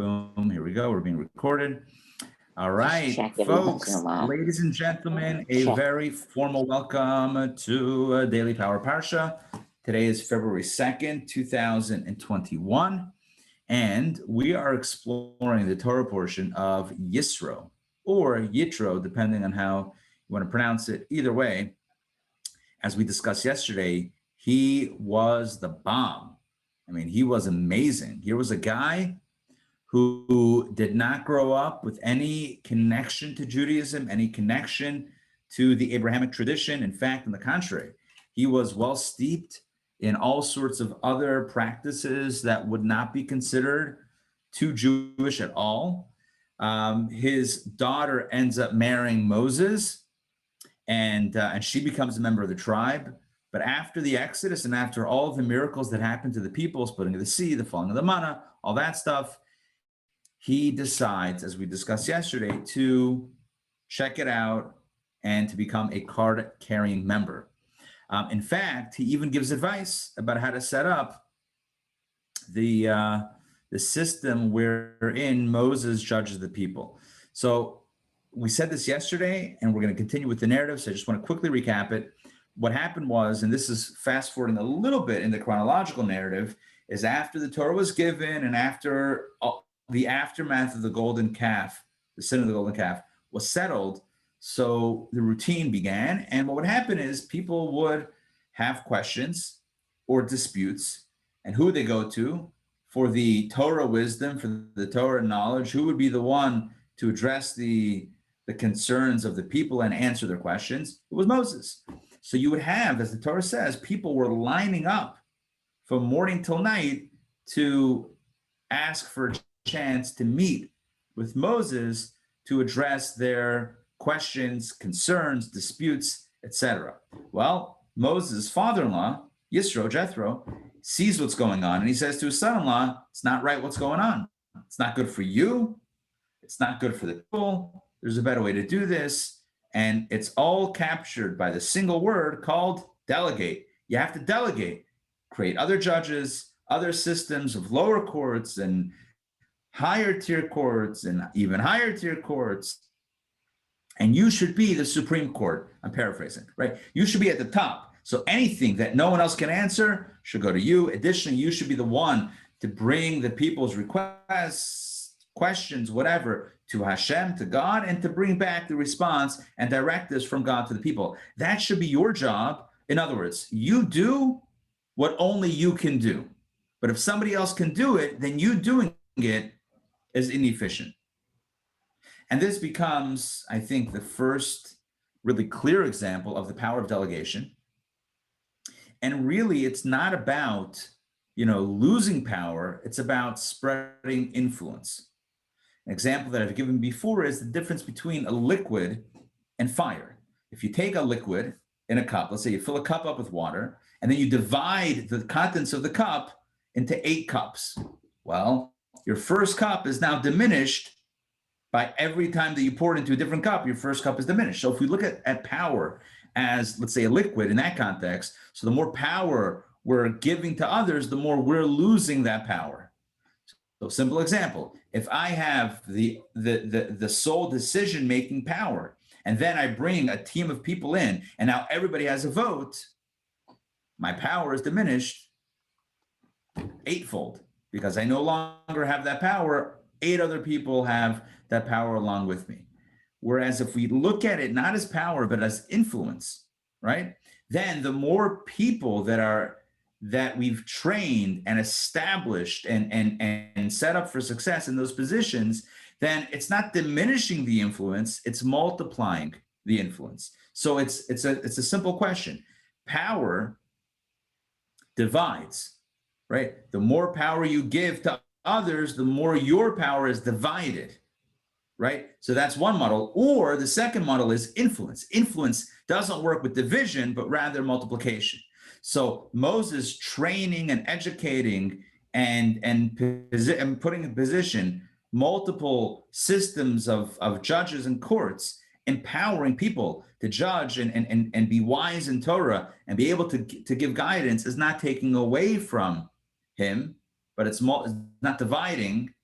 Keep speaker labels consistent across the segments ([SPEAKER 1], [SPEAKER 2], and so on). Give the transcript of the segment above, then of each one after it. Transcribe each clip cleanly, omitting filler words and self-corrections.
[SPEAKER 1] Boom, here we go. We're being recorded. All right, folks, ladies and gentlemen, a very formal welcome to Daily Power Parsha. Today is February 2nd, 2021, and we are exploring the Torah portion of Yisro, or Yitro, depending on how you want to pronounce it. Either way, as we discussed yesterday, he was the bomb. I mean, he was amazing. Here was a guy who did not grow up with any connection to Judaism, any connection to the Abrahamic tradition. In fact, on the contrary, he was well steeped in all sorts of other practices that would not be considered too Jewish at all. His daughter ends up marrying Moses, and she becomes a member of the tribe. But after the Exodus and after all of the miracles that happened to the people, splitting of the sea, the falling of the manna, all that stuff, he decides, as we discussed yesterday, to check it out and to become a card-carrying member. In fact, he even gives advice about how to set up the system wherein Moses judges the people. So we said this yesterday, and we're going to continue with the narrative, so I just want to quickly recap it. What happened was, and this is fast forwarding a little bit in the chronological narrative, is after the Torah was given and after the aftermath of the golden calf, the sin of the golden calf, was settled. So the routine began. And what would happen is people would have questions or disputes. And who would they go to for the Torah wisdom, for the Torah knowledge? Who would be the one to address the concerns of the people and answer their questions? It was Moses. So you would have, as the Torah says, people were lining up from morning till night to ask for a chance to meet with Moses to address their questions, concerns, disputes, etc. Well, Moses' father-in-law, Yisro, Jethro, sees what's going on, and he says to his son-in-law, it's not right what's going on. It's not good for you. It's not good for the people. There's a better way to do this. And it's all captured by the single word called delegate. You have to delegate, create other judges, other systems of lower courts and higher tier courts and even higher tier courts. And you should be the Supreme Court. I'm paraphrasing, right? You should be at the top. So anything that no one else can answer should go to you. Additionally, you should be the one to bring the people's requests, questions, whatever, to Hashem, to God, and to bring back the response and direct this from God to the people. That should be your job. In other words, you do what only you can do. But if somebody else can do it, then you doing it is inefficient. And this becomes, I think, the first really clear example of the power of delegation. And really, it's not about, losing power. It's about spreading influence. An example that I've given before is the difference between a liquid and fire. If you take a liquid in a cup, let's say you fill a cup up with water, and then you divide the contents of the cup into 8 cups. Well, your first cup is now diminished by every time that you pour it into a different cup, your first cup is diminished. So if we look at power as, let's say, a liquid in that context, so the more power we're giving to others, the more we're losing that power. So simple example, if I have the sole decision-making power, and then I bring a team of people in, and now everybody has a vote, my power is diminished 8-fold. Because I no longer have that power, 8 other people have that power along with me. Whereas if we look at it not as power, but as influence, right? Then the more people that we've trained and established and set up for success in those positions, then it's not diminishing the influence, it's multiplying the influence. So it's a simple question. Power divides. Right? The more power you give to others, the more your power is divided, right? So that's one model. Or the second model is influence. Influence doesn't work with division, but rather multiplication. So Moses training and educating and putting in position multiple systems of judges and courts, empowering people to judge and be wise in Torah and be able to give guidance is not taking away from him, but it's not dividing,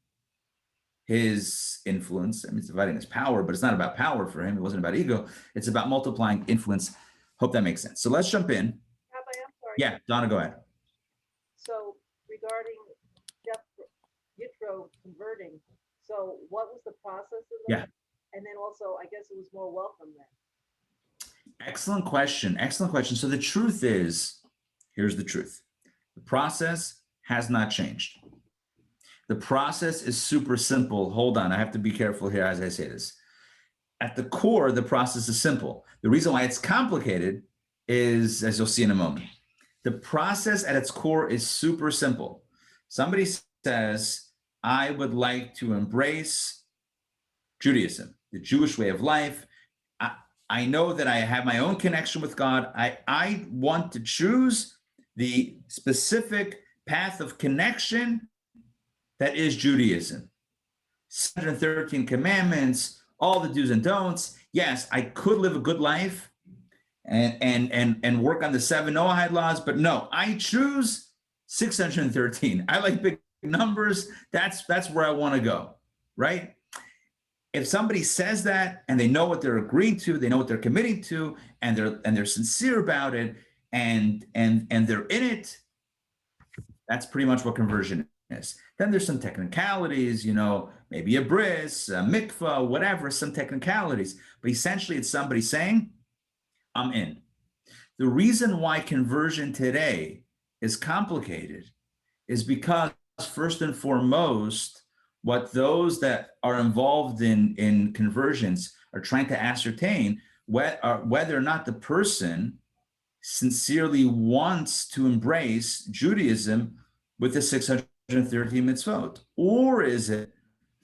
[SPEAKER 1] his influence. I mean, it's dividing his power, but it's not about power for him. It wasn't about ego. It's about multiplying influence. Hope that makes sense. So let's jump in.
[SPEAKER 2] Rabbi, I'm sorry.
[SPEAKER 1] Yeah, Donna, go ahead.
[SPEAKER 2] So regarding Yisro converting, so what was the process of that?
[SPEAKER 1] Yeah.
[SPEAKER 2] And then also, I guess it was more welcome then.
[SPEAKER 1] Excellent question. Excellent question. So the truth is, here's the truth. The process has not changed. The process is super simple. Hold on, I have to be careful here as I say this. At the core, the process is simple. The reason why it's complicated is, as you'll see in a moment, the process at its core is super simple. Somebody says, I would like to embrace Judaism, the Jewish way of life. I know that I have my own connection with God. I want to choose the specific path of connection that is Judaism. 613 commandments, all the do's and don'ts. Yes, I could live a good life and work on the 7 Noahide laws, but no, I choose 613. I like big numbers. That's where I want to go, right? If somebody says that and they know what they're agreeing to, they know what they're committing to, and they're sincere about it, and they're in it, that's pretty much what conversion is. Then there's some technicalities, maybe a bris, a mikvah, whatever, some technicalities. But essentially, it's somebody saying, I'm in. The reason why conversion today is complicated is because, first and foremost, what those that are involved in conversions are trying to ascertain whether or not the person sincerely wants to embrace Judaism with the 613 mitzvot, or is it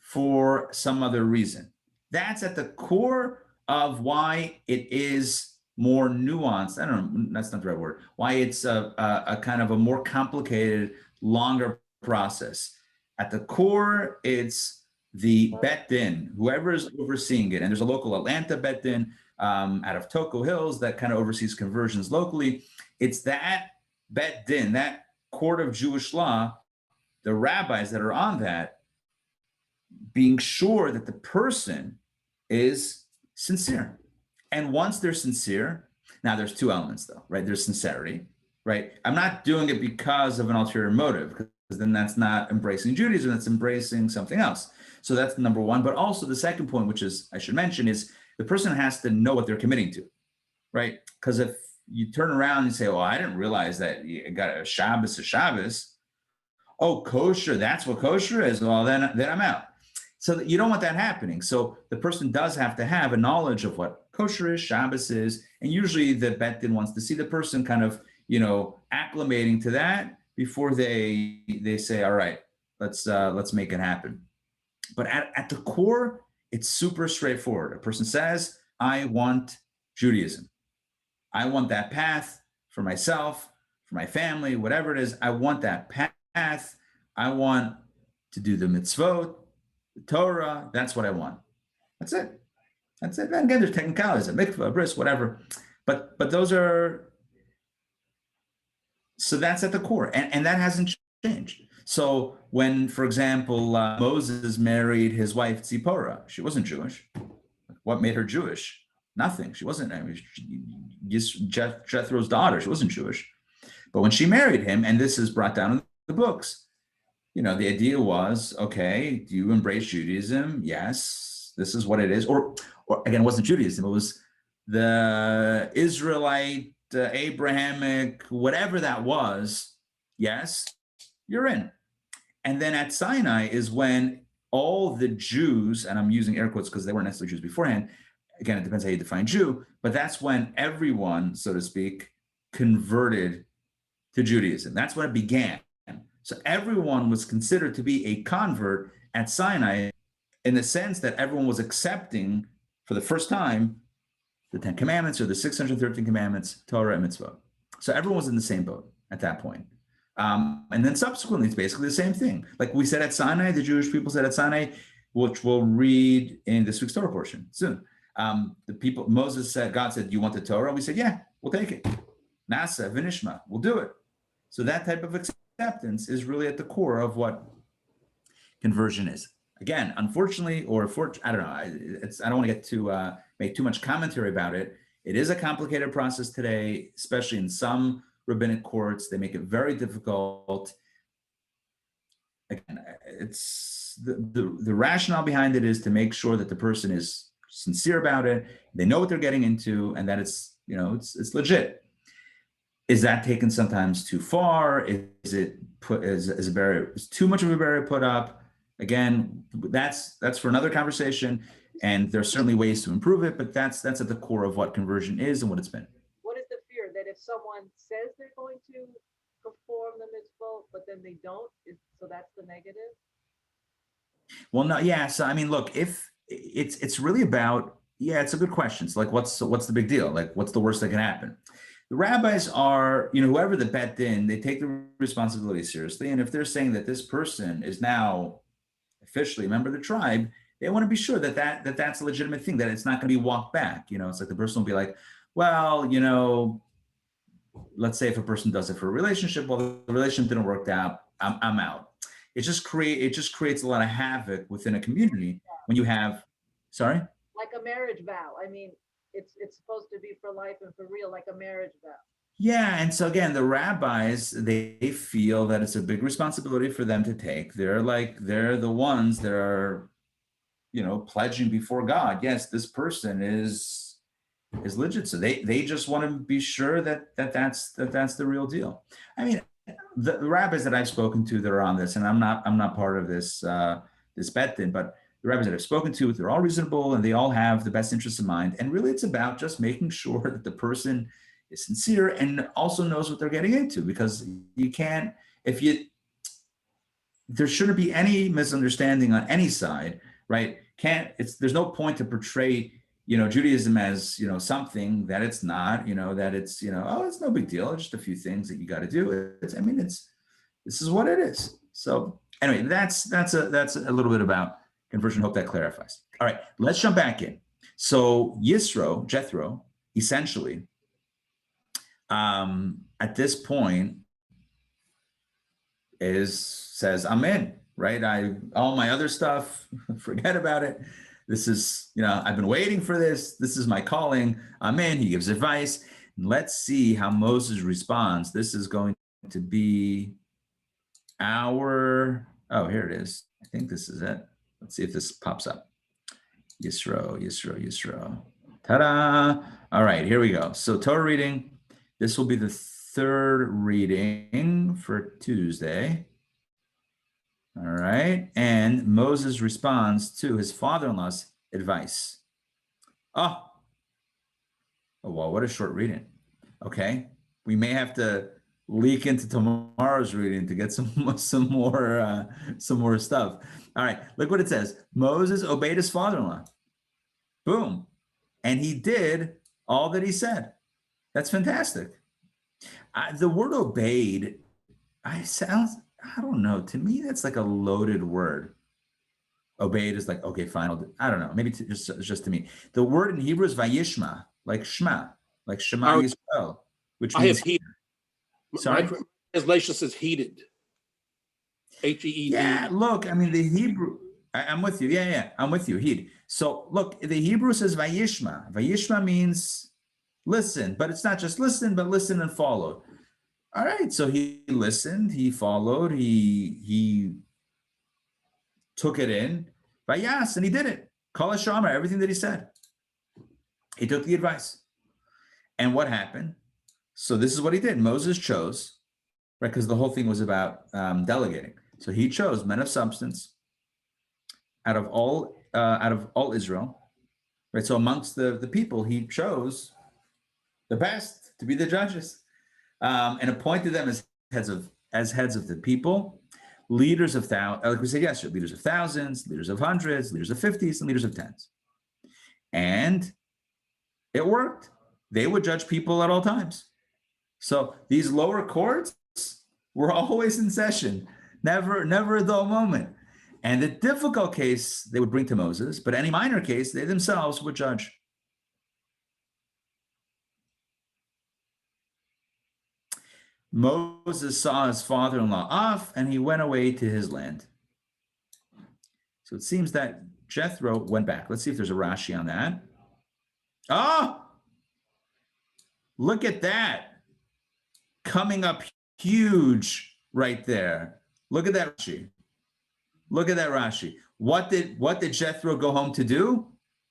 [SPEAKER 1] for some other reason? That's at the core of why it is more nuanced. I don't know, that's not the right word. Why it's a kind of a more complicated, longer process. At the core, it's the Bet Din, whoever is overseeing it. And there's a local Atlanta Bet Din out of Toco Hills that kind of oversees conversions locally. It's that Bet Din, that court of Jewish law, the rabbis that are on that, being sure that the person is sincere. And once they're sincere, now there's 2 elements though, right? There's sincerity, right? I'm not doing it because of an ulterior motive, because then that's not embracing Judaism, that's embracing something else. So that's number one. But also the second point, which is I should mention, is the person has to know what they're committing to, right? Because if you turn around and say, well, I didn't realize that you got a Shabbos. Oh, kosher, that's what kosher is. Well, then I'm out. So you don't want that happening. So the person does have to have a knowledge of what kosher is, Shabbos is, and usually the Bet Din wants to see the person kind of, acclimating to that before they say, all right, let's make it happen. But at the core, it's super straightforward. A person says, I want Judaism. I want that path for myself, for my family, whatever it is. I want that path. I want to do the mitzvot, the Torah. That's what I want. That's it. And again, there's technicalities, a mikvah, a bris, whatever. But those are, so that's at the core. And that hasn't changed. So when, for example, Moses married his wife Tzipporah, she wasn't Jewish. What made her Jewish? Nothing. She wasn't. Jethro's daughter. She wasn't Jewish. But when she married him, and this is brought down in the books, the idea was, okay, do you embrace Judaism? Yes, this is what it is. Or again, it wasn't Judaism. It was the Israelite, Abrahamic, whatever that was. Yes, you're in. And then at Sinai is when all the Jews, and I'm using air quotes because they weren't necessarily Jews beforehand. Again, it depends how you define Jew, but that's when everyone, so to speak, converted to Judaism. That's when it began. So everyone was considered to be a convert at Sinai in the sense that everyone was accepting for the first time the 10 commandments or the 613 commandments, Torah and mitzvah. So everyone was in the same boat at that point. And then subsequently, it's basically the same thing. Like we said at Sinai, the Jewish people said at Sinai, which we'll read in this week's Torah portion soon. The people, Moses said, God said, do you want the Torah? We said, yeah, we'll take it. Nasa, Vinishma, we'll do it. So that type of acceptance is really at the core of what conversion is. again, unfortunately, I don't know. I don't want to get to make too much commentary about it. It is a complicated process today, especially in some rabbinic courts. They make it very difficult. Again, it's the rationale behind it is to make sure that the person is sincere about it, they know what they're getting into, and that it's legit. Is that taken sometimes too far? Is it put as a barrier? Is too much of a barrier put up? Again, that's for another conversation, and there's certainly ways to improve it, but that's at the core of what conversion is and what it's been.
[SPEAKER 2] What is the fear that if someone says they're going to perform the mitzvah, but then they don't, so that's the negative?
[SPEAKER 1] Well, no, yeah. So I mean, look, if it's really about, it's a good question. It's like, what's the big deal? Like, what's the worst that can happen? The rabbis are, whoever the bet in, they take the responsibility seriously. And if they're saying that this person is now officially a member of the tribe, they want to be sure that's a legitimate thing, that it's not going to be walked back. It's like the person will be like, well, let's say if a person does it for a relationship, well, the relationship didn't work out, I'm out. It just creates a lot of havoc within a community when you have, sorry?
[SPEAKER 2] Like a marriage vow. I mean, it's supposed to be for life and for real, like a marriage vow.
[SPEAKER 1] Yeah, and so again, the rabbis, they feel that it's a big responsibility for them to take. They're the ones that are, pledging before God. Yes, this person is legit. So they just want to be sure that's the real deal. I mean, the rabbis that I've spoken to that are on this, and I'm not part of this bet then, but the rabbis that I've spoken to, they're all reasonable and they all have the best interests in mind. And really, it's about just making sure that the person is sincere and also knows what they're getting into, because you can't, there shouldn't be any misunderstanding on any side, right? There's no point to portray, Judaism as, something that it's not, that it's, it's no big deal. It's just a few things that you got to do. This is what it is. So anyway, that's a little bit about conversion. Hope that clarifies. All right, let's jump back in. So Jethro, essentially, at this point says, I'm in, right? All my other stuff, forget about it. This is, I've been waiting for this. This is my calling. I'm in. He gives advice. And let's see how Moses responds. This is going to be here it is. I think this is it. Let's see if this pops up. Yisro. Ta-da! All right, here we go. So Torah reading. This will be the third reading for Tuesday. All right, and Moses responds to his father-in-law's advice. Oh, well, what a short reading. Okay, we may have to leak into tomorrow's reading to get some more stuff. All right, look what it says. Moses obeyed his father-in-law. Boom, and he did all that he said. That's fantastic. The word obeyed, I don't know. To me, that's like a loaded word. Obeyed is like, okay, fine. I don't know. Maybe just to me. The word in Hebrew is vayishma, like shema, like Shema Yisrael, which means
[SPEAKER 3] heeded.
[SPEAKER 1] Sorry?
[SPEAKER 3] My translation says heeded. H-E-E-D.
[SPEAKER 1] Yeah, look, I mean, the Hebrew, I'm with you. Yeah, I'm with you. Heed. So look, the Hebrew says vayishma. Vayishma means listen, but it's not just listen, but listen and follow. All right, so he listened, he followed, he took it in, vayas, and he did it. Kol hashama, everything that he said. He took the advice. And what happened? So this is what he did. Moses chose, right, because the whole thing was about delegating. So he chose men of substance out of all Israel, right? So amongst the people, he chose the best to be the judges. And appointed them as heads of the people, leaders of like we said yesterday, leaders of thousands, leaders of hundreds, leaders of 50s, and leaders of 10s. And it worked. They would judge people at all times. So these lower courts were always in session, never a dull moment. And the difficult case they would bring to Moses, but any minor case, they themselves would judge. Moses saw his father-in-law off, and he went away to his land. So it seems that Jethro went back. Let's see if there's a Rashi on that. Oh, look at that. Coming up huge right there. Look at that Rashi. Look at that Rashi. What did Jethro go home to do?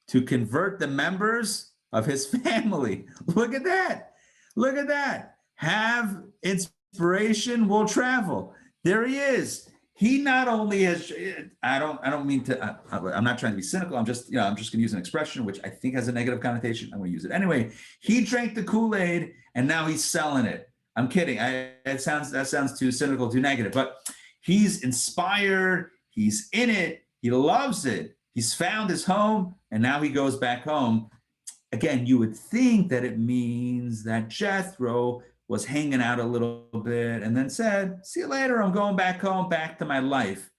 [SPEAKER 1] To convert the members of his family. Look at that. Look at that. Have inspiration will travel. There he is. He not only has, I don't mean to, I'm not trying to be cynical. I'm just going to use an expression which I think has a negative connotation. I'm going to use it. Anyway, he drank the Kool-Aid and now he's selling it. I'm kidding. That sounds too cynical, too negative, but he's inspired. He's in it. He loves it. He's found his home and now he goes back home. Again, you would think that it means that Jethro was hanging out a little bit and then said, see you later, I'm going back home, back to my life.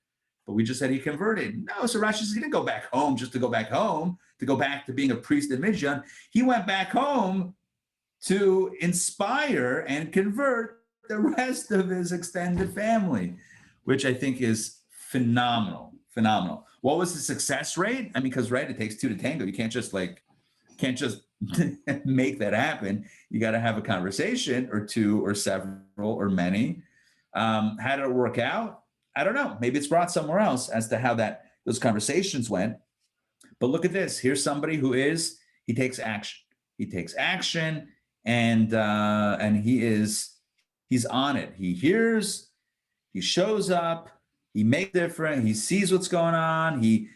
[SPEAKER 1] But we just said he converted. No, so Rashi says he didn't go back home just to go back home, to go back to being a priest in Midian. He went back home to inspire and convert the rest of his extended family, which I think is phenomenal, phenomenal. What was the success rate? I mean, because, right, it takes two to tango. You can't just make that happen. You got to have a conversation or two or several or many. How did it work out? I don't know. Maybe it's brought somewhere else as to how those conversations went. But look at this. Here's somebody he takes action. He takes action and he's on it. He hears, he shows up, he makes different, he sees what's going on, he,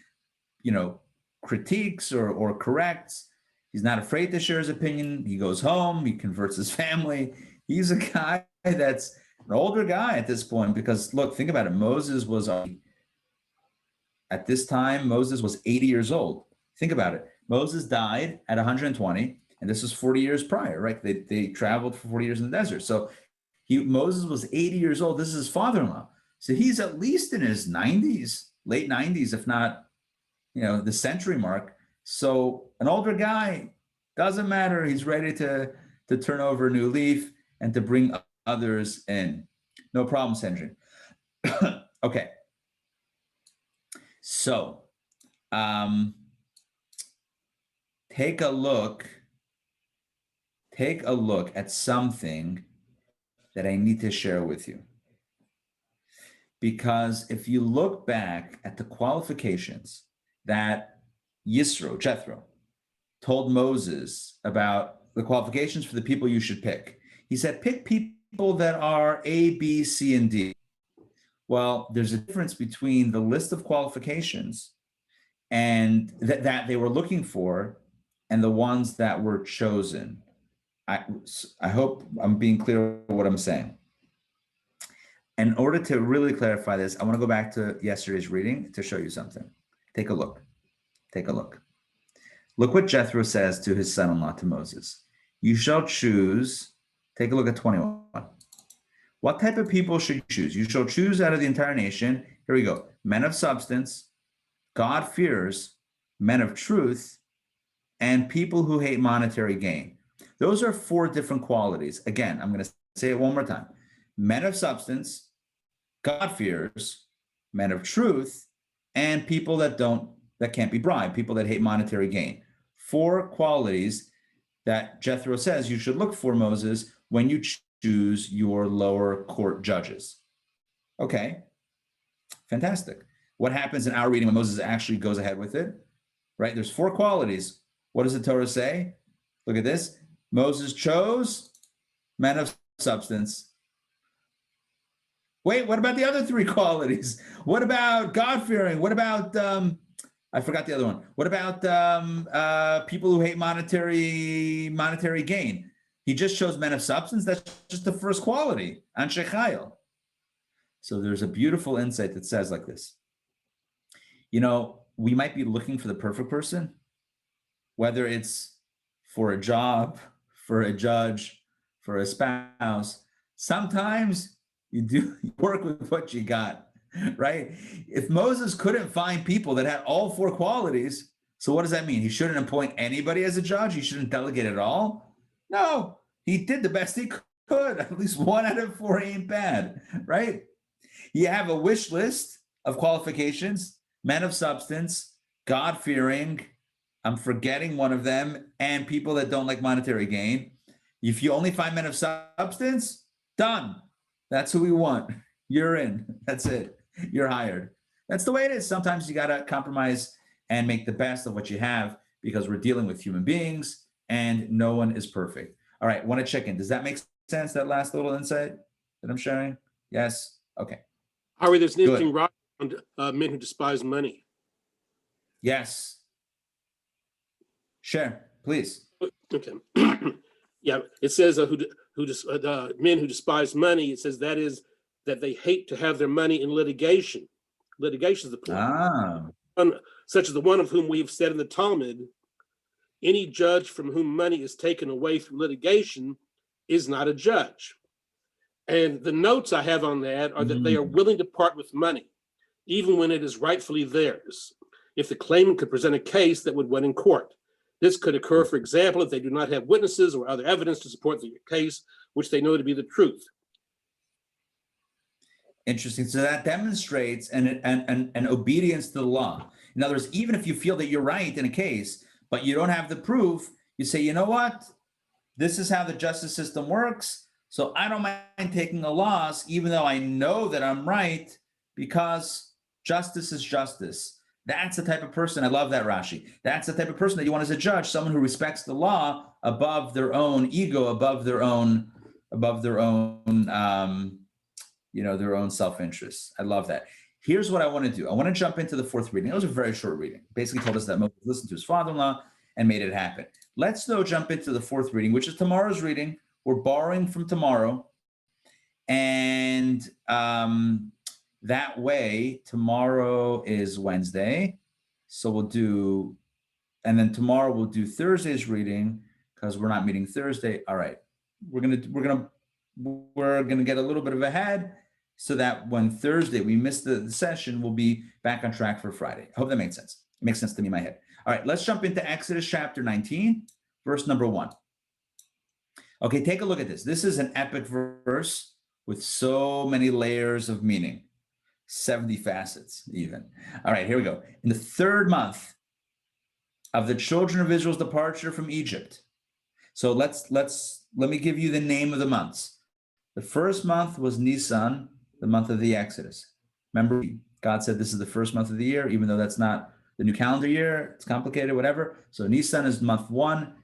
[SPEAKER 1] critiques or corrects. He's not afraid to share his opinion. He goes home, he converts his family. He's a guy that's an older guy at this point because, look, think about it. At this time, Moses was 80 years old. Think about it. Moses died at 120, and this was 40 years prior, right? They traveled for 40 years in the desert. So Moses was 80 years old. This is his father-in-law. So he's at least in his 90s, late 90s, if not, the century mark. So an older guy, doesn't matter. He's ready to turn over a new leaf and to bring others in. No problem, Sandrine. Okay. So take a look at something that I need to share with you. Because if you look back at the qualifications that Jethro, told Moses about the qualifications for the people you should pick. He said, pick people that are A, B, C, and D. Well, there's a difference between the list of qualifications and that they were looking for and the ones that were chosen. I hope I'm being clear what I'm saying. In order to really clarify this, I want to go back to yesterday's reading to show you something. Take a look. Look what Jethro says to his son-in-law, to Moses. You shall choose, take a look at 21. What type of people should you choose? You shall choose out of the entire nation. Here we go. Men of substance, God-fearers, men of truth, and people who hate monetary gain. Those are 4 different qualities. Again, I'm going to say it one more time. Men of substance, God-fearers, men of truth, and people that can't be bribed, people that hate monetary gain. 4 qualities that Jethro says you should look for, Moses, when you choose your lower court judges. Okay, fantastic. What happens in our reading when Moses actually goes ahead with it? Right, there's 4 qualities. What does the Torah say? Look at this. Moses chose men of substance. Wait, what about the other 3 qualities? What about God-fearing? What about I forgot the other one. What about people who hate monetary gain? He just chose men of substance. That's just the first quality, Anshe Chayil. So there's a beautiful insight that says like this. We might be looking for the perfect person, whether it's for a job, for a judge, for a spouse. Sometimes you work with what you got. Right? If Moses couldn't find people that had all 4 qualities, so what does that mean? He shouldn't appoint anybody as a judge? He shouldn't delegate at all? No, he did the best he could. At least 1 out of 4 ain't bad, right? You have a wish list of qualifications. men of substance, God-fearing, I'm forgetting one of them, and people that don't like monetary gain. If you only find men of substance, done. That's who we want. You're in. That's it. You're hired. That's the way it is. Sometimes you got to compromise and make the best of what you have because we're dealing with human beings and no one is perfect. All right, want to check in. Does that make sense, that last little insight that I'm sharing? Yes? Okay.
[SPEAKER 3] Harry, there's an interesting writing on men who despise money.
[SPEAKER 1] Yes. Share, please.
[SPEAKER 3] Okay. Yeah, it says men who despise money, it says that is that they hate to have their money in litigation. Litigation is the point. Such as the one of whom we have said in the Talmud, any judge from whom money is taken away through litigation is not a judge. And the notes I have on that are that they are willing to part with money, even when it is rightfully theirs, if the claimant could present a case that would win in court. This could occur, for example, if they do not have witnesses or other evidence to support the case, which they know to be the truth.
[SPEAKER 1] Interesting. So that demonstrates an obedience to the law. In other words, even if you feel that you're right in a case, but you don't have the proof, you say, you know what? This is how the justice system works. So I don't mind taking a loss, even though I know that I'm right, because justice is justice. That's the type of person, I love that, Rashi. That's the type of person that you want as a judge, someone who respects the law above their own ego, above their own their own self-interest. I love that. Here's what I want to do. I want to jump into the fourth reading. It was a very short reading. Basically told us that Moses listened to his father-in-law and made it happen. Let's though jump into the fourth reading, which is tomorrow's reading. We're borrowing from tomorrow. And that way, tomorrow is Wednesday. So we'll do, and then tomorrow we'll do Thursday's reading because we're not meeting Thursday. All right. We're gonna get a little bit of ahead so that when Thursday we miss the session, we'll be back on track for Friday. I hope that makes sense. It makes sense to me in my head. All right, let's jump into Exodus chapter 19, verse number 1. Okay, take a look at this. This is an epic verse with so many layers of meaning, 70 facets even. All right, here we go. In the third month of the children of Israel's departure from Egypt. So let me give you the name of the months. The first month was Nisan, the month of the Exodus. Remember, God said this is the first month of the year, even though that's not the new calendar year. It's complicated, whatever. So Nisan is month 1,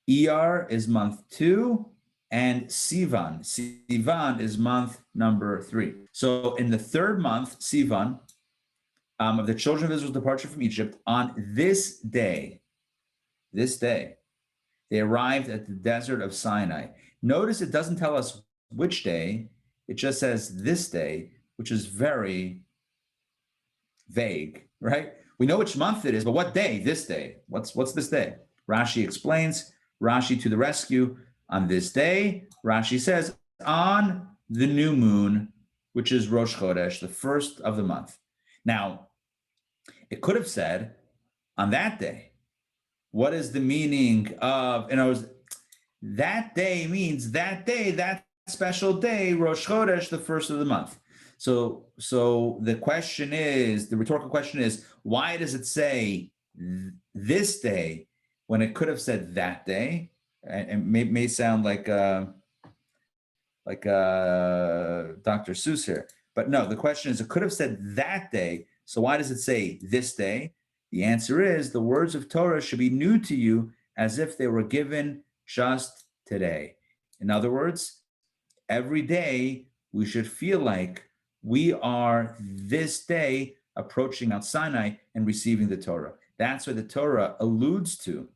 [SPEAKER 1] Iyar is month 2, and Sivan is month number 3. So in the third month, Sivan, of the children of Israel's departure from Egypt, on this day, they arrived at the desert of Sinai. Notice it doesn't tell us which day, it just says this day, which is very vague, right? We know which month it is, but what day? This day. What's this day? Rashi explains, Rashi to the rescue. On this day, Rashi says, on the new moon, which is Rosh Chodesh, the first of the month. Now, it could have said, on that day. What is the meaning of, in other words, that day means that day, that special day, Rosh Chodesh, the first of the month. So the question is, the rhetorical question is, why does it say this day when it could have said that day? And may sound like Dr. Seuss here, but no, the question is, it could have said that day. So why does it say this day? The answer is the words of Torah should be new to you as if they were given just today. In other words, every day we should feel like we are this day approaching Mount Sinai and receiving the Torah. That's what the Torah alludes to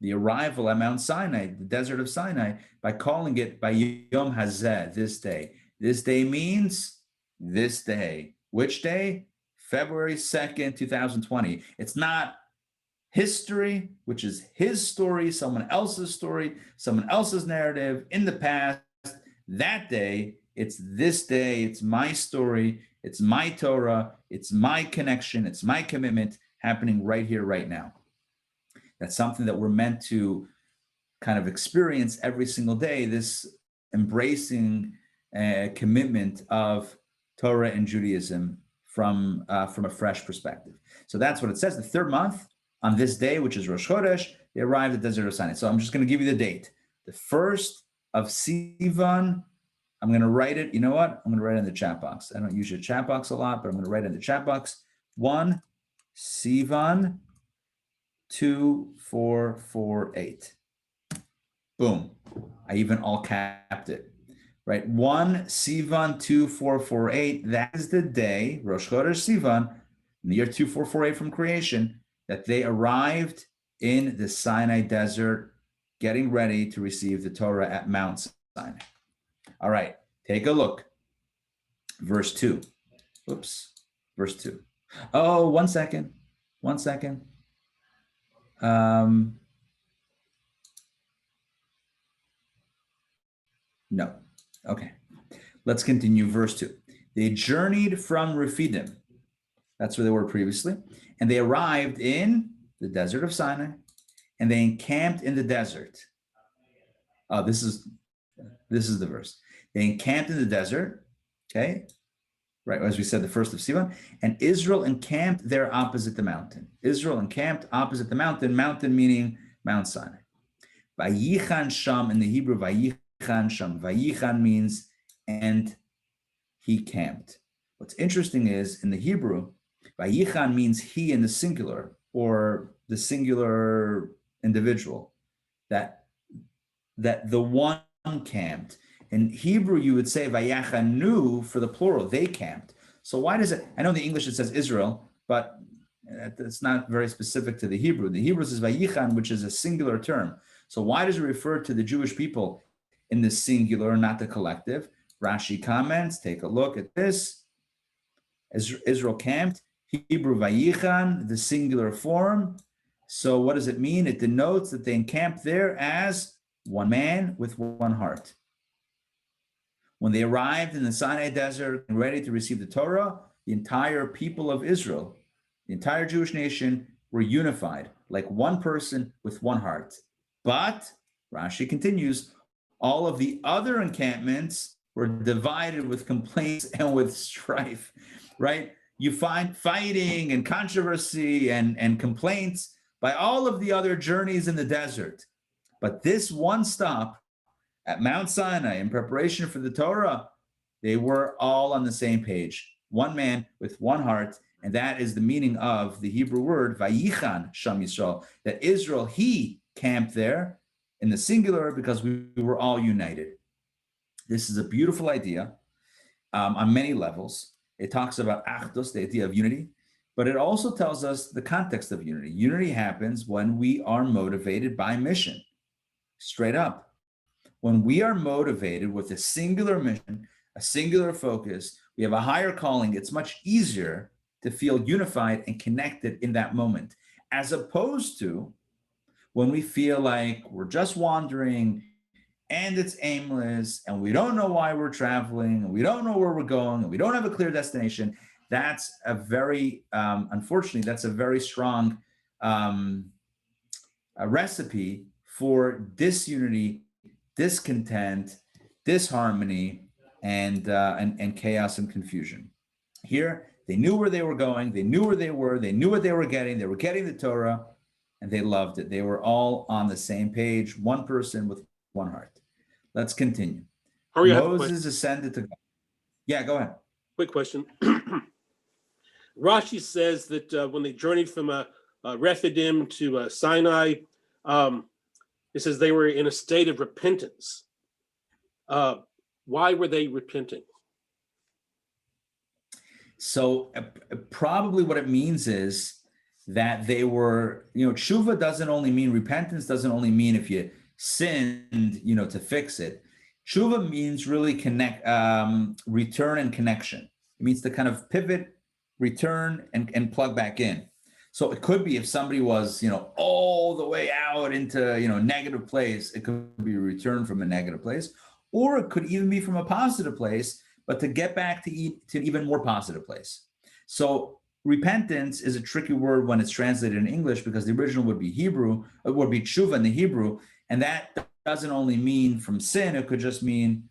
[SPEAKER 1] the arrival at Mount Sinai, the desert of Sinai, by calling it by Yom Hazeh, this day. This day means this day. Which day? February 2nd, 2020. It's not history, which is his story, someone else's story, someone else's narrative in the past. That day, it's this day, it's my story, it's my Torah, it's my connection, it's my commitment happening right here, right now. That's something that we're meant to kind of experience every single day, this embracing commitment of Torah and Judaism from a fresh perspective. So that's what it says. The third month, on this day, which is Rosh Chodesh, they arrived at the desert of Sinai. So I'm just going to give you the date. The 1st of Sivan. I'm going to write it. You know what? I'm going to write it in the chat box. I don't use your chat box a lot, but I'm going to write it in the chat box. 1 Sivan 2448. Boom. I even all capped it. Right? 1 Sivan 2448. That is the day, Rosh Chodesh Sivan, in the year 2448 from creation, that they arrived in the Sinai desert, getting ready to receive the Torah at Mount Sinai. All right, take a look. Verse 2. Oops, verse 2. Oh, 1 second. 1 second. No. Okay. Let's continue. Verse 2. They journeyed from Rephidim. That's where they were previously. And they arrived in the desert of Sinai, and they encamped in the desert. Oh, this is the verse. They encamped in the desert, okay? Right, as we said, the 1st of Sivan. And Israel encamped there opposite the mountain. Israel encamped opposite the mountain, mountain meaning Mount Sinai. Vayichan Sham, in the Hebrew, Vayichan Sham. Vayichan means, and he camped. What's interesting is, in the Hebrew, Vayichan means he in the singular, or the singular individual, that the one camped. In Hebrew, you would say Vayachanu for the plural, they camped. So why does it, I know in the English it says Israel, but it's not very specific to the Hebrew. The Hebrew says Vayichan, which is a singular term. So why does it refer to the Jewish people in the singular, not the collective? Rashi comments, take a look at this. Israel camped, Hebrew Vayichan, the singular form. So what does it mean? It denotes that they encamped there as one man with one heart. When they arrived in the Sinai desert and ready to receive the Torah, the entire people of Israel, the entire Jewish nation, were unified, like one person with one heart. But, Rashi continues, all of the other encampments were divided with complaints and with strife, right? You find fighting and controversy and complaints by all of the other journeys in the desert. But this one stop at Mount Sinai in preparation for the Torah, they were all on the same page. One man with one heart, and that is the meaning of the Hebrew word Vayichan Sham Yisrael, that Israel, he camped there in the singular because we were all united. This is a beautiful idea on many levels. It talks about achdus, the idea of unity, but it also tells us the context of unity. Unity happens when we are motivated by mission, straight up. When we are motivated with a singular mission, a singular focus, we have a higher calling, it's much easier to feel unified and connected in that moment, as opposed to when we feel like we're just wandering and it's aimless and we don't know why we're traveling and we don't know where we're going and we don't have a clear destination. That's a very, unfortunately, that's a very strong a recipe for disunity, discontent, disharmony, and chaos and confusion. Here, they knew where they were going, they knew where they knew what they were getting the Torah, and they loved it. They were all on the same page, one person with one heart. Let's continue. Moses ascended to God. Yeah, go ahead.
[SPEAKER 3] Quick question. Rashi says that when they journeyed from Rephidim to Sinai, it says they were in a state of repentance. Why were they repenting?
[SPEAKER 1] So probably what it means is that they were, tshuva doesn't only mean repentance, doesn't only mean if you sinned, to fix it. Tshuva means really return and connection. It means to kind of pivot, return, and plug back in. So it could be if somebody was, all the way out into, negative place, it could be a return from a negative place, or it could even be from a positive place, but to get back to an even more positive place. So repentance is a tricky word when it's translated in English because the original would be Hebrew, it would be tshuva in the Hebrew, and that doesn't only mean from sin, it could just mean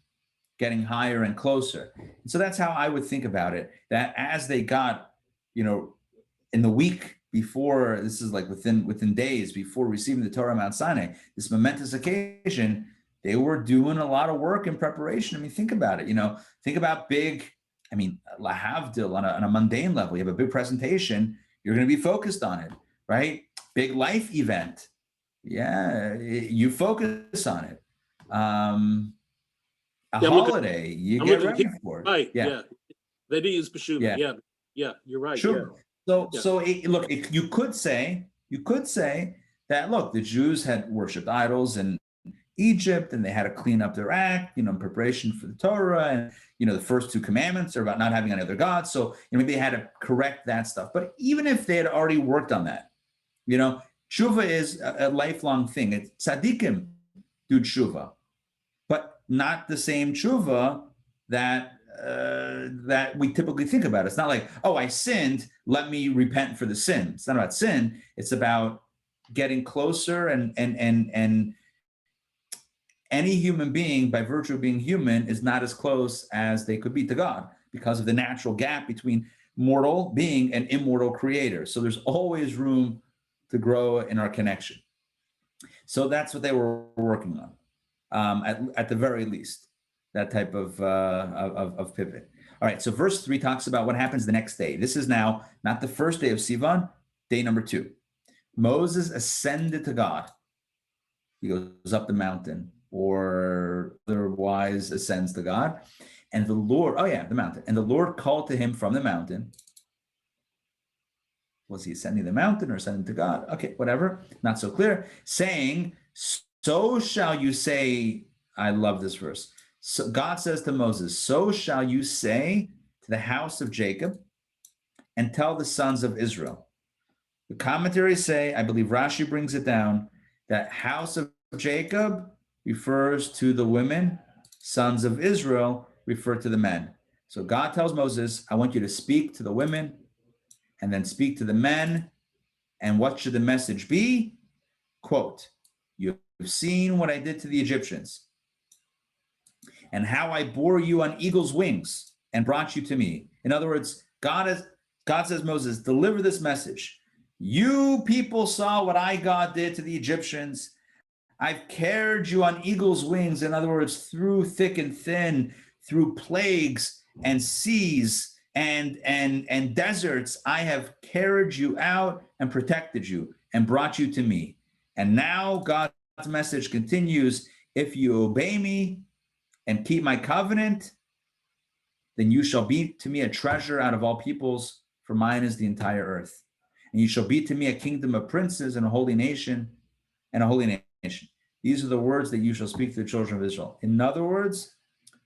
[SPEAKER 1] getting higher and closer. And so that's how I would think about it, that as they got, in the week before, this is like within days before receiving the Torah Mount Sinai, this momentous occasion, they were doing a lot of work in preparation. I mean, think about it, think about big, lahavdil on a mundane level. You have a big presentation, you're going to be focused on it, right? Big life event. Yeah, you focus on it. Holiday, you get ready for it.
[SPEAKER 3] Right, yeah. They do use Peshuva. Yeah, you're right.
[SPEAKER 1] Sure.
[SPEAKER 3] Yeah.
[SPEAKER 1] Look, you could say that, look, the Jews had worshipped idols in Egypt, and they had to clean up their act, in preparation for the Torah, and the first 2 commandments are about not having any other gods. So maybe they had to correct that stuff. But even if they had already worked on that, tshuva is a lifelong thing. It's tzaddikim do tshuva, but not the same tshuva that we typically think about. It's not like, oh, I sinned, let me repent for the sin. It's not about sin. It's about getting closer, and any human being, by virtue of being human, is not as close as they could be to God because of the natural gap between mortal being and immortal creator. So there's always room to grow in our connection. So that's what they were working on, at the very least, that type of pivot. All right, so verse 3 talks about what happens the next day. This is now not the first day of Sivan, day number 2. Moses ascended to God. He goes up the mountain, or otherwise ascends to God. And the Lord, the mountain. And the Lord called to him from the mountain. Was he ascending the mountain or ascending to God? Okay, whatever, not so clear. Saying, so shall you say, I love this verse. So God says to Moses, so shall you say to the house of Jacob and tell the sons of Israel. The commentaries say, I believe Rashi brings it down, that house of Jacob refers to the women, sons of Israel refer to the men. So God tells Moses, I want you to speak to the women and then speak to the men. And what should the message be? Quote, you've seen what I did to the Egyptians and how I bore you on eagle's wings and brought you to me. In other words, God says, Moses, deliver this message. You people saw what God did to the Egyptians. I've carried you on eagle's wings. In other words, through thick and thin, through plagues and seas and deserts, I have carried you out and protected you and brought you to me. And now God's message continues, if you obey me and keep my covenant, then you shall be to me a treasure out of all peoples, for mine is the entire earth. And you shall be to me a kingdom of princes and a holy nation, These are the words that you shall speak to the children of Israel. In other words,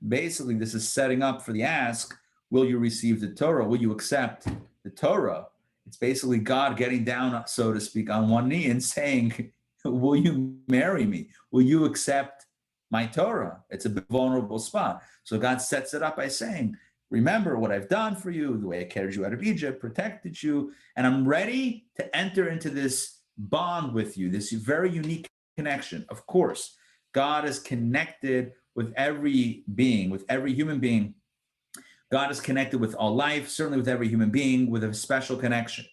[SPEAKER 1] basically, this is setting up for the ask, will you receive the Torah? Will you accept the Torah? It's basically God getting down, so to speak, on one knee and saying, will you marry me? Will you accept my Torah? It's a vulnerable spot. So God sets it up by saying, remember what I've done for you, the way I carried you out of Egypt, protected you, and I'm ready to enter into this bond with you, this very unique connection. Of course, God is connected with every being, with every human being. God is connected with all life, certainly with every human being, with a special connection.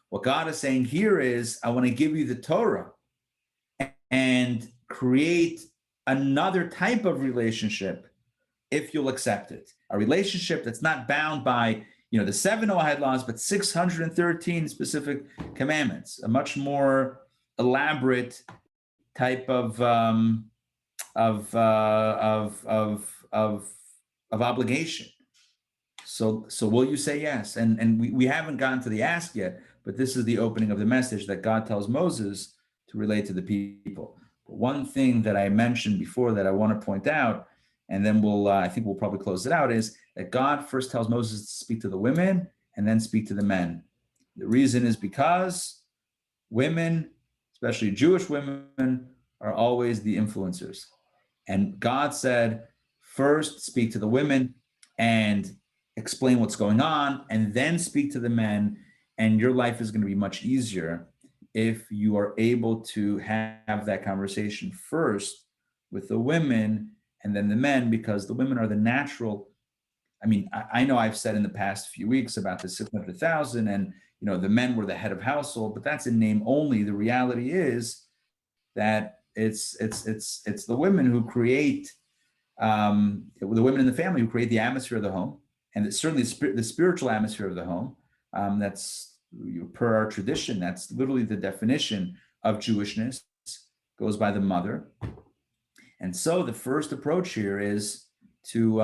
[SPEAKER 1] What God is saying here is, I want to give you the Torah and create another type of relationship if you'll accept it. A relationship that's not bound by, the 7 Noahide laws, but 613 specific commandments, a much more elaborate type of obligation. So will you say yes? And we haven't gotten to the ask yet, but this is the opening of the message that God tells Moses to relate to the people. But one thing that I mentioned before that I want to point out, and then I think we'll probably close it out, is that God first tells Moses to speak to the women and then speak to the men. The reason is because women, especially Jewish women, are always the influencers. And God said, first speak to the women and explain what's going on, and then speak to the men, and your life is going to be much easier if you are able to have that conversation first with the women and then the men, because the women are the natural. I mean, I know I've said in the past few weeks about the 600,000 and, the men were the head of household, but that's in name only. The reality is that it's the women who create, the women in the family who create the atmosphere of the home, and it's certainly the spiritual atmosphere of the home. That's per our tradition. That's literally the definition of Jewishness. Goes by the mother, and so the first approach here is to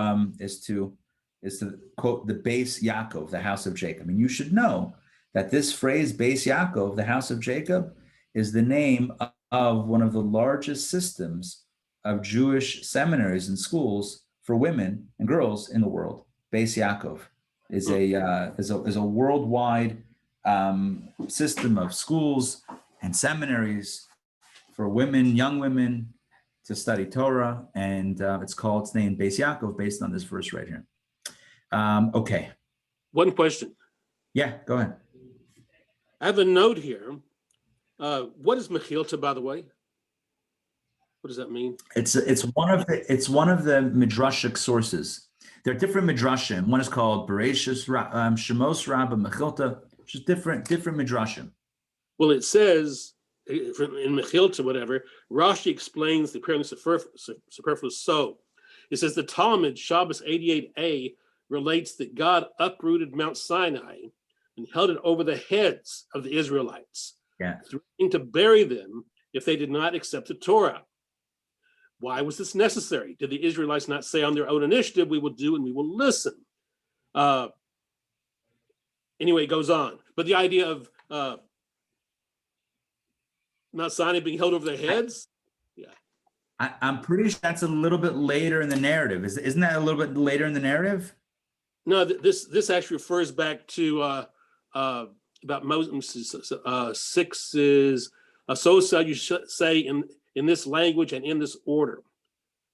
[SPEAKER 1] quote the Beis Yaakov, the house of Jacob. And you should know that this phrase Beis Yaakov, the house of Jacob, is the name of one of the largest systems of Jewish seminaries and schools for women and girls in the world. Beis Yaakov is a worldwide system of schools and seminaries for women, young women, to study Torah, and it's named Beis Yaakov, based on this verse right here. Okay.
[SPEAKER 3] One question.
[SPEAKER 1] Yeah, go ahead.
[SPEAKER 3] I have a note here. What is Mechilta, by the way? What does that mean?
[SPEAKER 1] It's one of the midrashic sources. There are different midrashim. One is called Bereshis, Shemos Rabbah, Mechilta. Just different midrashim.
[SPEAKER 3] Well, it says in Mechilta, whatever, Rashi explains the apparently superfluous so. It says the Talmud, Shabbos 88a, relates that God uprooted Mount Sinai and held it over the heads of the Israelites, threatening to bury them if they did not accept the Torah. Why was this necessary? Did the Israelites not say on their own initiative, we will do and we will listen? Anyway, it goes on. But the idea of Mount Sinai being held over their heads? Yeah.
[SPEAKER 1] I'm pretty sure that's a little bit later in the narrative. Isn't that a little bit later in the narrative?
[SPEAKER 3] No, this actually refers back to about Moses 6 is so you should say in this language and in this order.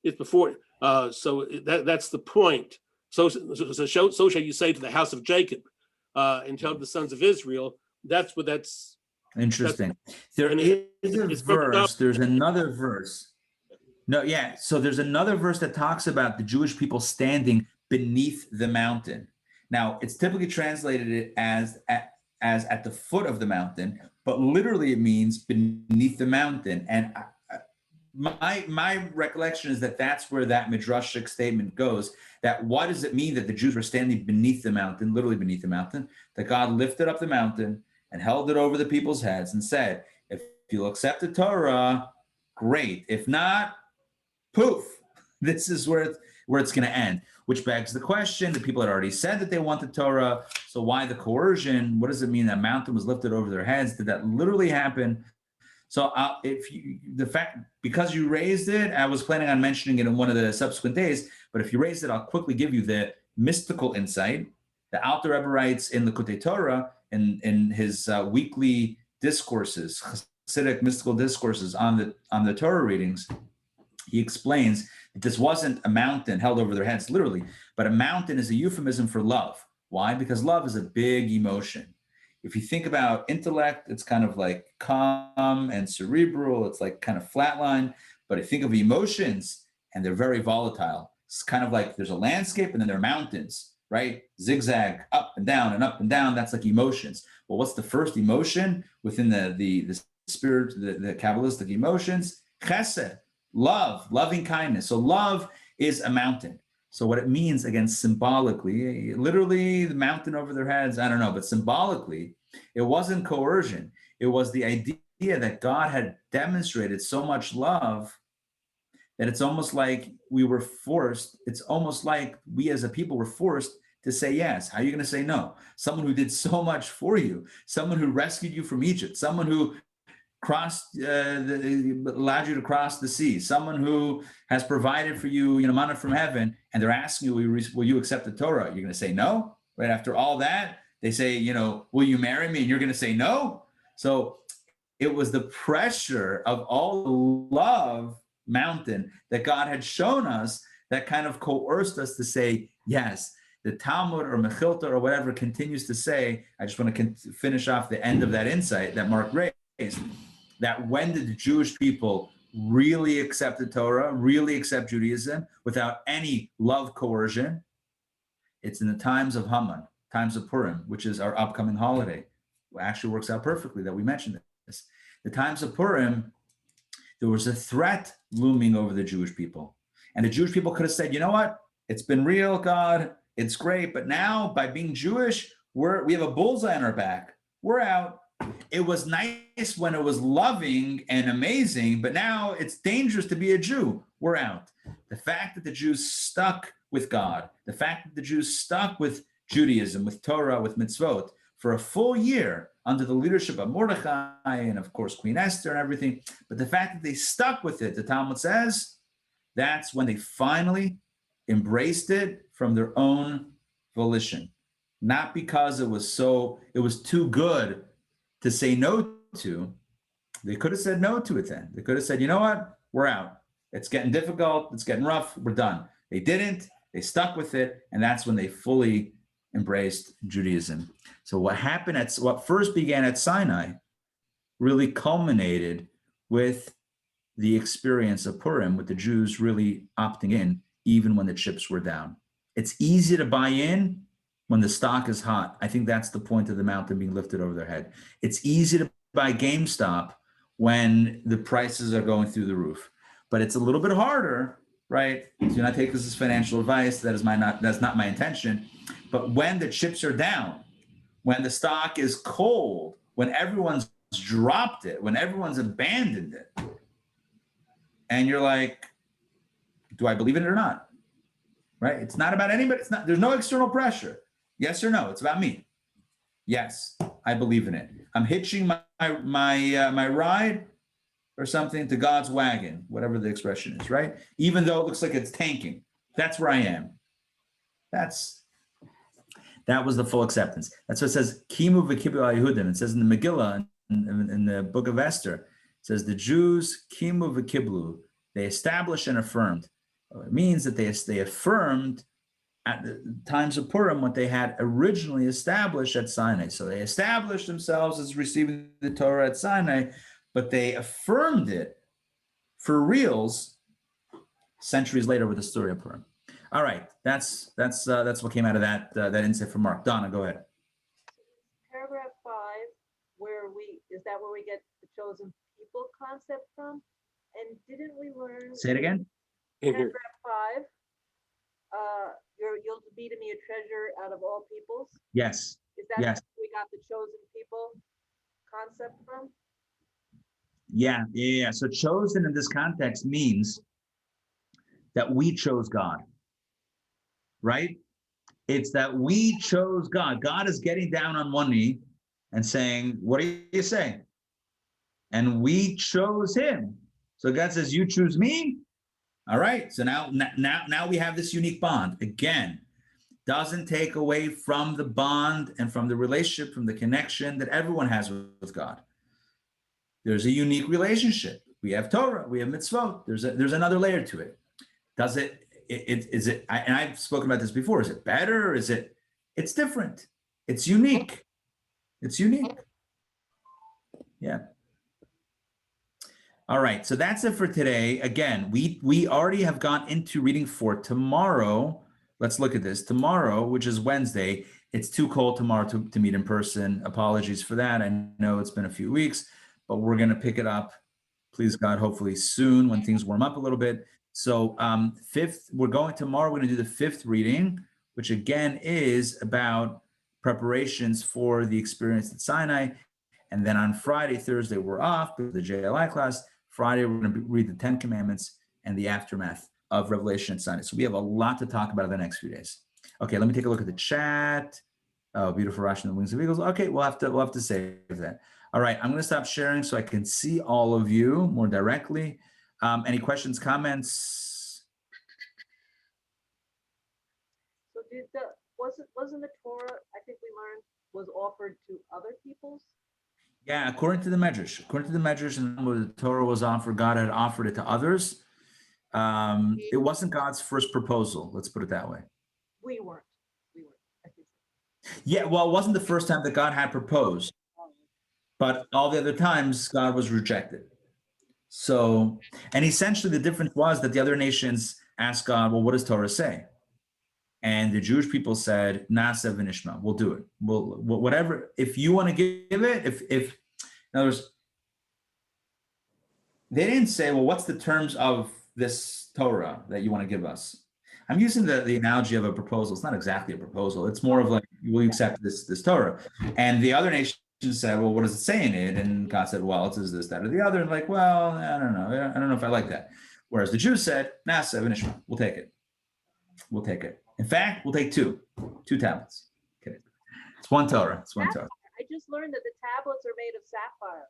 [SPEAKER 3] It's before, so that's the point. So shall you say to the house of Jacob and tell the sons of Israel. That's
[SPEAKER 1] interesting. There is a verse. There's another verse. No, yeah. So there's another verse that talks about the Jewish people standing beneath the mountain. Now, it's typically translated as at the foot of the mountain, but literally it means beneath the mountain. And my recollection is that that's where that midrashic statement goes. That what does it mean that the Jews were standing beneath the mountain, literally beneath the mountain? That God lifted up the mountain and held it over the people's heads and said, if you'll accept the Torah, great. If not, poof, this is where it's going to end, which begs the question, the people had already said that they want the Torah, so why the coercion? What does it mean that mountain was lifted over their heads? Did that literally happen? So because you raised it, I was planning on mentioning it in one of the subsequent days, but if you raised it, I'll quickly give you the mystical insight. The Alter Rebbe writes in the Likutei Torah, in his weekly discourses, Hasidic mystical discourses on the Torah readings, he explains that this wasn't a mountain held over their heads, literally, but a mountain is a euphemism for love. Why? Because love is a big emotion. If you think about intellect, it's kind of like calm and cerebral. It's like kind of flatline. But if you think of emotions, and they're very volatile, it's kind of like there's a landscape and then there are mountains, right? Zigzag, up and down and up and down. That's like emotions. Well, what's the first emotion within the spirit, the Kabbalistic emotions? Chesed, love, loving kindness. So love is a mountain. So what it means, again, symbolically, literally the mountain over their heads, I don't know, but symbolically, it wasn't coercion. It was the idea that God had demonstrated so much love that it's almost like we were forced, it's almost like we as a people were forced to say yes. How are you going to say no? Someone who did so much for you, someone who rescued you from Egypt, someone who allowed you to cross the sea, someone who has provided for you, manna from heaven, and they're asking you, will you accept the Torah? You're going to say no? Right after all that, they say, will you marry me? And you're going to say no? So it was the pressure of all the love mountain that God had shown us that kind of coerced us to say yes. The Talmud or Mechilta or whatever continues to say, I just want to finish off the end of that insight that Mark raised, that when did the Jewish people really accept the Torah, really accept Judaism without any love coercion. It's in the times of Haman, times of Purim, which is our upcoming holiday. It actually works out perfectly that we mentioned this. The times of Purim, there was a threat looming over the Jewish people. And the Jewish people could have said, you know what? It's been real, God. It's great. But now by being Jewish, we have a bullseye on our back. We're out. It was nice when it was loving and amazing, but now it's dangerous to be a Jew. We're out. The fact that the Jews stuck with God, the fact that the Jews stuck with Judaism, with Torah, with mitzvot for a full year under the leadership of Mordechai and of course Queen Esther and everything, but the fact that they stuck with it, the Talmud says, that's when they finally embraced it from their own volition, not because it was too good to say no to. They could have said no to it then. They could have said, you know what, we're out. It's getting difficult. It's getting rough. We're done. They didn't. They stuck with it. And that's when they fully embraced Judaism. So what first began at Sinai really culminated with the experience of Purim, with the Jews really opting in, even when the chips were down. It's easy to buy in when the stock is hot. I think that's the point of the mountain being lifted over their head. It's easy to buy GameStop when the prices are going through the roof. But it's a little bit harder, right? Do not take this as financial advice. That's not my intention. But when the chips are down, when the stock is cold, when everyone's dropped it, when everyone's abandoned it, and you're like, do I believe in it or not? Right? It's not about anybody. There's no external pressure. Yes or no? It's about me. Yes, I believe in it. I'm hitching my ride or something to God's wagon, whatever the expression is, right? Even though it looks like it's tanking, that's where I am. That was the full acceptance. That's what it says. Kimu v'kiblu Yehudim. It says in the Megillah, in the book of Esther, it says the Jews kimu v'kiblu. They established and affirmed. It means that they affirmed at the times of Purim what they had originally established at Sinai. So they established themselves as receiving the Torah at Sinai, but they affirmed it for reals centuries later with the story of Purim. All right, that's what came out of that insight from Mark. Donna, go ahead.
[SPEAKER 2] Paragraph 5, is that where we get the chosen people concept from? And didn't we learn?
[SPEAKER 1] Say it again.
[SPEAKER 2] Paragraph 5. You'll be to me a treasure out of all peoples.
[SPEAKER 1] Yes.
[SPEAKER 2] Is that where we got the chosen people concept from?
[SPEAKER 1] Yeah. So chosen in this context means that we chose God, right? It's that we chose God. God is getting down on one knee and saying, what do you say? And we chose him. So God says, you choose me? All right, so now we have this unique bond. Again, doesn't take away from the bond and from the relationship, from the connection that everyone has with God. There's a unique relationship. We have Torah, we have mitzvot. There's another layer to it. Is it? And I've spoken about this before. Is it better? It's different. It's unique. It's unique. Yeah. All right, so that's it for today. Again, we already have gone into reading for tomorrow. Let's look at this. Tomorrow, which is Wednesday, it's too cold tomorrow to meet in person. Apologies for that. I know it's been a few weeks, but we're going to pick it up, please God, hopefully soon when things warm up a little bit. So we're going to do the 5th reading, which again is about preparations for the experience at Sinai. And then on Friday, Thursday, we're off for the JLI class. Friday, we're going to read the 10 Commandments and the aftermath of Revelation at Sinai. So we have a lot to talk about in the next few days. Okay, let me take a look at the chat. Oh, beautiful Rashi and the wings of eagles. Okay, we'll have to save that. All right, I'm going to stop sharing so I can see all of you more directly. Any questions, comments?
[SPEAKER 2] So wasn't the Torah, I think we learned, was offered to other peoples?
[SPEAKER 1] Yeah, according to the Medrash, and when the Torah was offered, God had offered it to others. It wasn't God's first proposal. Let's put it that way.
[SPEAKER 2] We weren't. I think so.
[SPEAKER 1] Yeah, well, it wasn't the first time that God had proposed, but all the other times God was rejected. So, and essentially the difference was that the other nations asked God, well, what does Torah say? And the Jewish people said, Na'aseh v'nishma, we'll do it. We'll whatever, if you want to give it, if in other words, they didn't say, well, what's the terms of this Torah that you want to give us? I'm using the analogy of a proposal. It's not exactly a proposal. It's more of like, will you accept this Torah? And the other nations said, well, what does it say in it? And God said, well, it says this, that, or the other. And like, well, I don't know. I don't know if I like that. Whereas the Jews said, Na'aseh v'nishma, we'll take it. We'll take it. In fact, we'll take two tablets. Okay. It's one Torah. It's one Torah.
[SPEAKER 2] I just learned that the tablets are made of sapphire.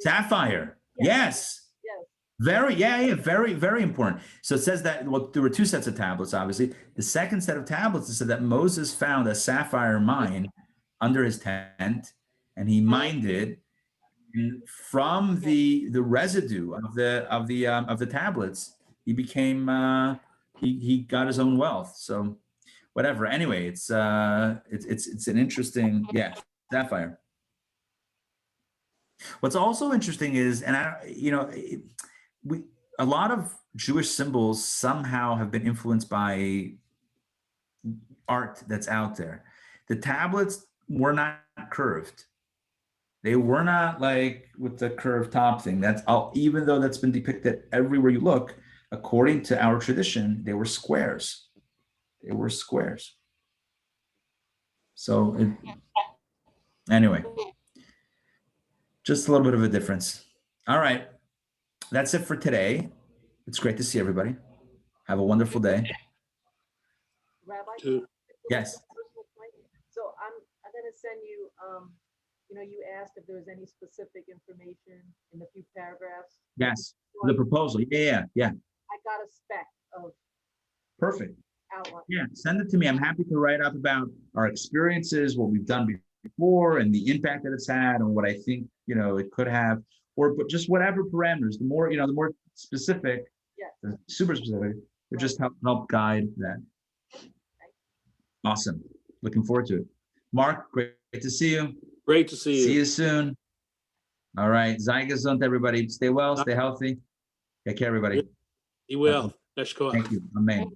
[SPEAKER 1] Sapphire. Yes.
[SPEAKER 2] Yes.
[SPEAKER 1] Very, very, very important. So it says that, well, there were two sets of tablets, obviously. The second set of tablets, it said that Moses found a sapphire mine under his tent, and he mined it. And from the residue of the tablets, he became he got his own wealth. So whatever. Anyway, it's an interesting, sapphire. What's also interesting is, and a lot of Jewish symbols somehow have been influenced by art that's out there. The tablets were not curved. They were not like with the curved top thing. That's all, even though that's been depicted everywhere you look, according to our tradition, they were squares. They were squares. So anyway, just a little bit of a difference. All right. That's it for today. It's great to see everybody. Have a wonderful day.
[SPEAKER 2] Rabbi?
[SPEAKER 1] Yes.
[SPEAKER 2] So I'm going to send you, you asked if there was any specific information in the few paragraphs.
[SPEAKER 1] Yes. The proposal. Yeah.
[SPEAKER 2] I got a spec of
[SPEAKER 1] perfect
[SPEAKER 2] outline.
[SPEAKER 1] Yeah. Send it to me. I'm happy to write up about our experiences, what we've done before, and the impact that it's had, and what I think, it could have, but just whatever parameters, the more specific, super specific, it just help guide that. Awesome. Looking forward to it. Mark, great to see you.
[SPEAKER 3] Great to see you.
[SPEAKER 1] See you soon. All right. Sei gesund, everybody. Stay well, stay healthy. Take care, everybody.
[SPEAKER 3] You will.
[SPEAKER 1] Thank you. Amen.